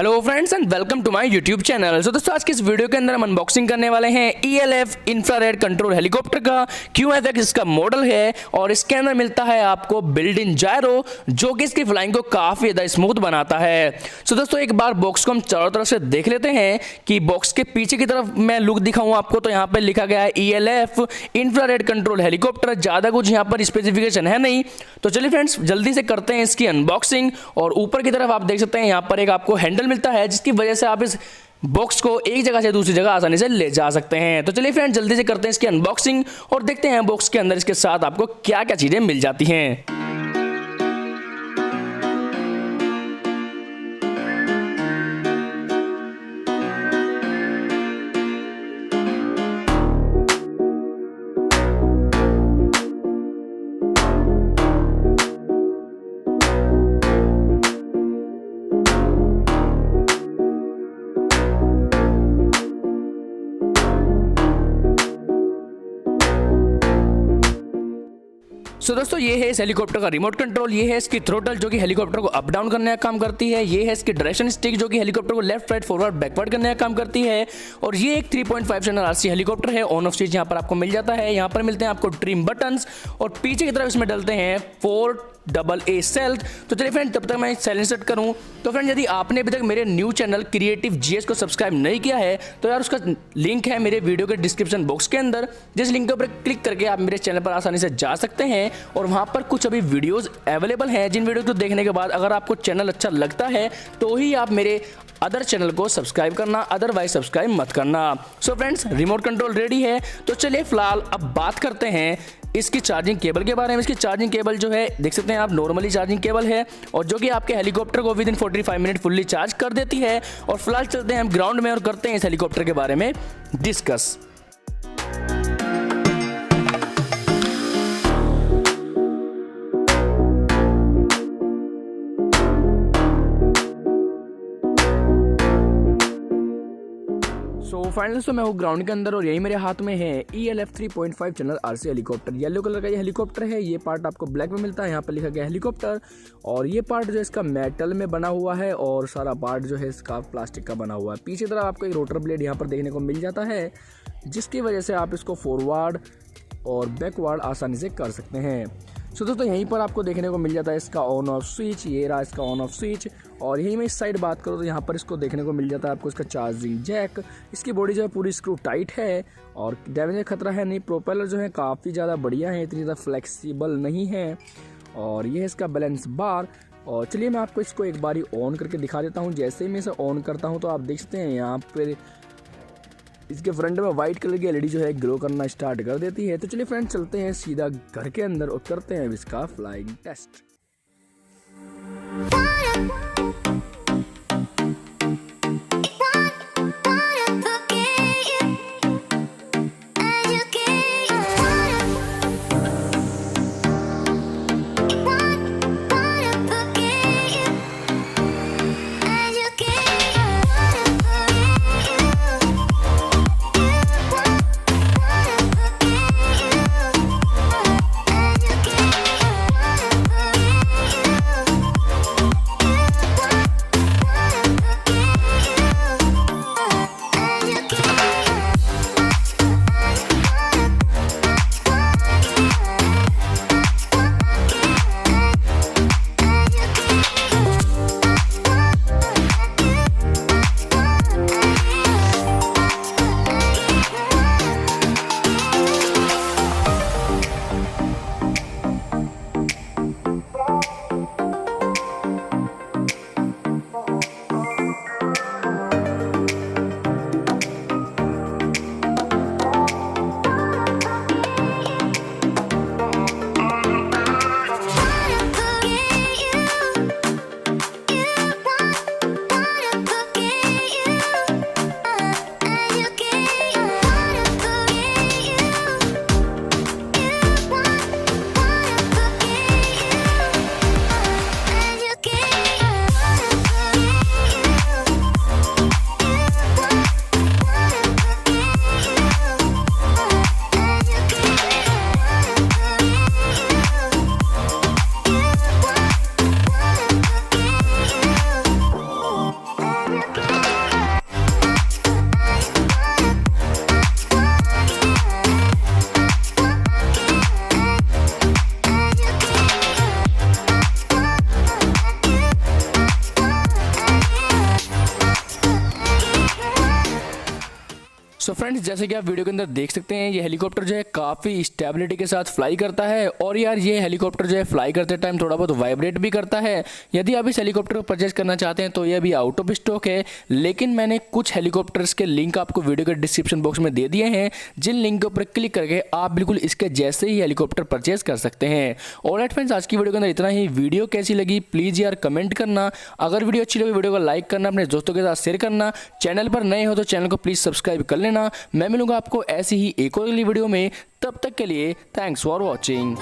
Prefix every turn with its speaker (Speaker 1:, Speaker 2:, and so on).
Speaker 1: Hello friends and welcome to my YouTube channel. So दोस्तों आज की इस वीडियो के अंदर हम अनबॉक्सिंग करने वाले हैं ELF इंफ्रारेड कंट्रोल हेलीकॉप्टर का। QFX इसका मॉडल है और इसके अंदर मिलता है आपको बिल्ड इन जायरो, जो कि इसकी फ्लाइंग को काफ़ी ज़्यादा स्मूथ बनाता है। सो दोस्तों एक बार बॉक्स को हम चारों तरफ से देख लेते हैं कि बॉक्स के पीछे की तरफ मैं लुक दिखाऊँ आपको, तो यहाँ पर लिखा गया है ELF इंफ्रारेड कंट्रोल हेलीकॉप्टर। ज़्यादा कुछ यहाँ पर स्पेसिफिकेशन है नहीं, तो चलिए फ्रेंड्स जल्दी से करते हैं इसकी अनबॉक्सिंग। और ऊपर की तरफ आप देख सकते हैं यहाँ पर एक आपको हैंडल मिलता है, जिसकी वजह से आप इस बॉक्स को एक जगह से दूसरी जगह आसानी से ले जा सकते हैं। तो चलिए फ्रेंड्स जल्दी से करते हैं इसकी अनबॉक्सिंग और देखते हैं बॉक्स के अंदर इसके साथ आपको क्या क्या चीजें मिल जाती हैं। सो दोस्तों ये है इस हेलीकॉप्टर का रिमोट कंट्रोल, ये है इसकी थ्रोटल जो कि हेलीकॉप्टर को अप डाउन करने का काम करती है, ये है इसकी डायरेक्शन स्टिक जो कि हेलीकॉप्टर को लेफ्ट राइट फॉरवर्ड बैकवर्ड करने का काम करती है, और ये एक 3.5 चैनल RC हेलीकॉप्टर है। ऑन ऑफ स्विच यहाँ पर आपको मिल जाता है। यहाँ पर मिलते हैं आपको ट्रिम बटन्स और पीछे की तरफ इसमें डलते हैं 4AA सेल्फ। तो चलिए फ्रेंड तब तक मैं सेलेक्ट सेट करूँ। तो फ्रेंड यदि आपने अभी तक मेरे न्यू चैनल क्रिएटिव GS को सब्सक्राइब नहीं किया है तो यार उसका लिंक है मेरे वीडियो के डिस्क्रिप्शन बॉक्स के अंदर, जिस लिंक के ऊपर क्लिक करके आप मेरे चैनल पर आसानी से जा सकते हैं। और वहाँ पर कुछ अभी वीडियोस अवेलेबल हैं, जिन वीडियो को देखने के बाद अगर आपको चैनल अच्छा लगता है तो ही आप मेरे अदर चैनल को सब्सक्राइब करना, अदरवाइज सब्सक्राइब मत करना। So friends remote control ready है, तो चलिए फिलहाल अब बात करते हैं इसकी चार्जिंग केबल के बारे में। इसकी चार्जिंग केबल जो है देख सकते हैं आप, नॉर्मली चार्जिंग केबल है और जो कि आपके हेलीकॉप्टर को with in 45 minute fully charge कर देती है। और फिलहाल चलते हैं हम ग्राउंड में और करते हैं इस हेलीकॉप्टर के बारे में डिस्कस। सो फाइनली तो मैं हूँ ग्राउंड के अंदर और यही मेरे हाथ में है ELF 3.5 channel RC helicopter. Yellow colour का ये हेलीकॉप्टर है। ये पार्ट आपको ब्लैक में मिलता है, यहाँ पर लिखा गया हेलीकॉप्टर। और ये पार्ट जो है इसका मेटल में बना हुआ है और सारा पार्ट जो है इसका प्लास्टिक का बना हुआ है। पीछे तरफ आपको एक रोटर ब्लेड यहाँ पर देखने को मिल जाता है, जिसकी वजह से आप इसको फॉरवर्ड और बैकवर्ड आसानी से कर सकते हैं। सो दोस्तों यहीं पर आपको देखने को मिल जाता है इसका ऑन ऑफ स्विच, ये रहा इसका ऑन ऑफ स्विच। और यहीं में इस साइड बात करूँ तो यहाँ पर इसको देखने को मिल जाता है आपको इसका चार्जिंग जैक। इसकी बॉडी जो है पूरी स्क्रू टाइट है और डैमेज का खतरा है नहीं। प्रोपेलर जो है काफ़ी ज़्यादा बढ़िया है, इतनी ज़्यादा फ्लेक्सिबल नहीं है। और ये है इसका बैलेंस बार। और चलिए मैं आपको इसको एक बारी ऑन करके दिखा देता हूँ। जैसे ही मैं इसे ऑन करता हूँ तो आप देखते हैं यहाँ पर इसके फ्रंट में वाइट कलर की LED जो है ग्लो करना स्टार्ट कर देती है। तो चलिए फ्रेंड चलते हैं सीधा घर के अंदर और करते हैं इसका फ्लाइंग टेस्ट। सो फ्रेंड्स, जैसे कि आप वीडियो के अंदर देख सकते हैं, ये हेलीकॉप्टर जो है काफ़ी स्टेबिलिटी के साथ फ्लाई करता है। और यार ये हेलीकॉप्टर जो है फ्लाई करते टाइम थोड़ा बहुत वाइब्रेट भी करता है। यदि आप इस हेलीकॉप्टर को परचेज करना चाहते हैं तो ये अभी आउट ऑफ स्टॉक है, लेकिन मैंने कुछ हेलीकॉप्टर्स के लिंक आपको वीडियो के डिस्क्रिप्शन बॉक्स में दे दिए हैं, जिन लिंक के ऊपर क्लिक करके आप बिल्कुल इसके जैसे ही हेलीकॉप्टर परचेज कर सकते हैं। ऑलराइट फ्रेंड्स, आज की वीडियो के अंदर इतना ही। वीडियो कैसी लगी प्लीज़ यार कमेंट करना। अगर वीडियो अच्छी लगी वीडियो को लाइक करना, अपने दोस्तों के साथ शेयर करना। चैनल पर नए हो तो चैनल को प्लीज़ सब्सक्राइब कर लेना। मैं मिलूंगा आपको ऐसी ही एक और अगली वीडियो में। तब तक के लिए थैंक्स फॉर वॉचिंग।